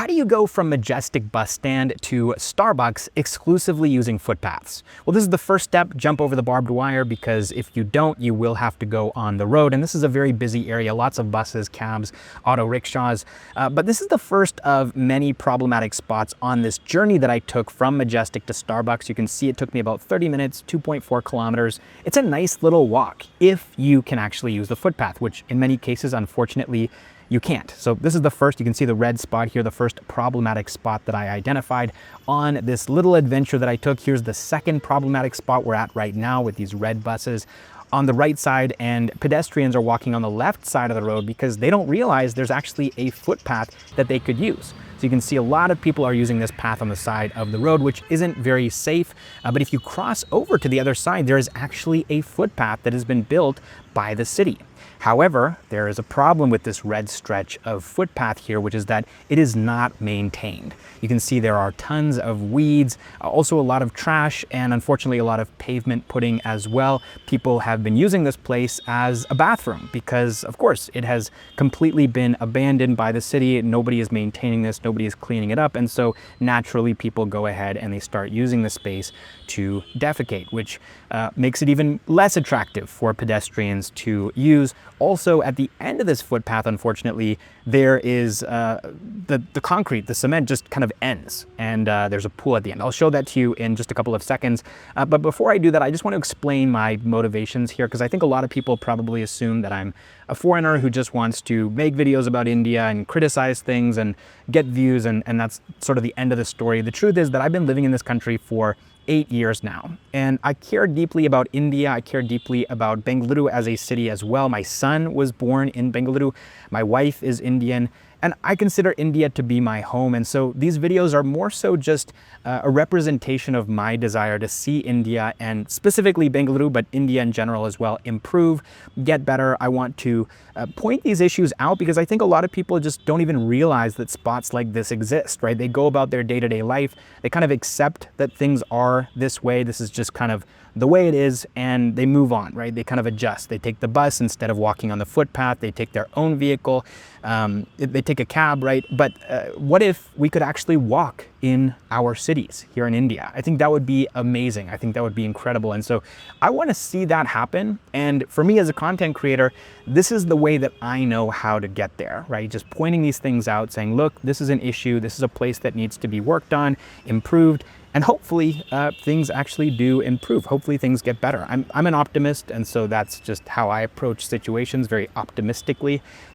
How do you go from Majestic Bus Stand to Starbucks exclusively using footpaths? Well, this is the first step, jump over the barbed wire, because if you don't, you will have to go on the road. And this is a very busy area, lots of buses, cabs, auto rickshaws. But this is the first of many problematic spots on this journey that I took from Majestic to Starbucks. You can see it took me about 30 minutes, 2.4 kilometers. It's a nice little walk if you can actually use the footpath, which in many cases, unfortunately, you can't. So this is the first, you can see the red spot here, the first problematic spot that I identified on this little adventure that I took. Here's the second problematic spot we're at right now with these red buses on the right side, and pedestrians are walking on the left side of the road because they don't realize there's actually a footpath that they could use. So you can see a lot of people are using this path on the side of the road, which isn't very safe. But if you cross over to the other side, there is actually a footpath that has been built by the city. However, there is a problem with this red stretch of footpath here, which is that it is not maintained. You can see there are tons of weeds, also a lot of trash, and unfortunately a lot of pavement pudding as well. People have been using this place as a bathroom because, of course, it has completely been abandoned by the city. Nobody is maintaining this, nobody is cleaning it up, and so naturally people go ahead and they start using the space to defecate, which makes it even less attractive for pedestrians to use. Also, at the end of this footpath, unfortunately, there is the concrete, the cement just kind of ends, and there's a pool at the end. I'll show that to you in just a couple of seconds. But before I do that, I just want to explain my motivations here, because I think a lot of people probably assume that I'm a foreigner who just wants to make videos about India and criticize things and get views, and that's sort of the end of the story. The truth is that I've been living in this country for 8 years now, and I care deeply about India. I care deeply about Bengaluru as a city as well. My son was born in Bengaluru. My wife is Indian, and I consider India to be my home. And so these videos are more so just a representation of my desire to see India, and specifically Bengaluru, but India in general as well, improve, get better. I want to point these issues out because I think a lot of people just don't even realize that spots like this exist, right? They go about their day-to-day life. They kind of accept that things are this way. This is just kind of the way it is, and they move on, right? They kind of adjust. They take the bus instead of walking on the footpath. They take their own vehicle. They take a cab, right? But what if we could actually walk in our cities here in India? I think that would be amazing. I think that would be incredible. And so I want to see that happen. And for me as a content creator, this is the way that I know how to get there, right? Just pointing these things out, saying, look, this is an issue. This is a place that needs to be worked on, improved. And hopefully things actually do improve. Hopefully things get better. I'm an optimist, and so that's just how I approach situations, very optimistically.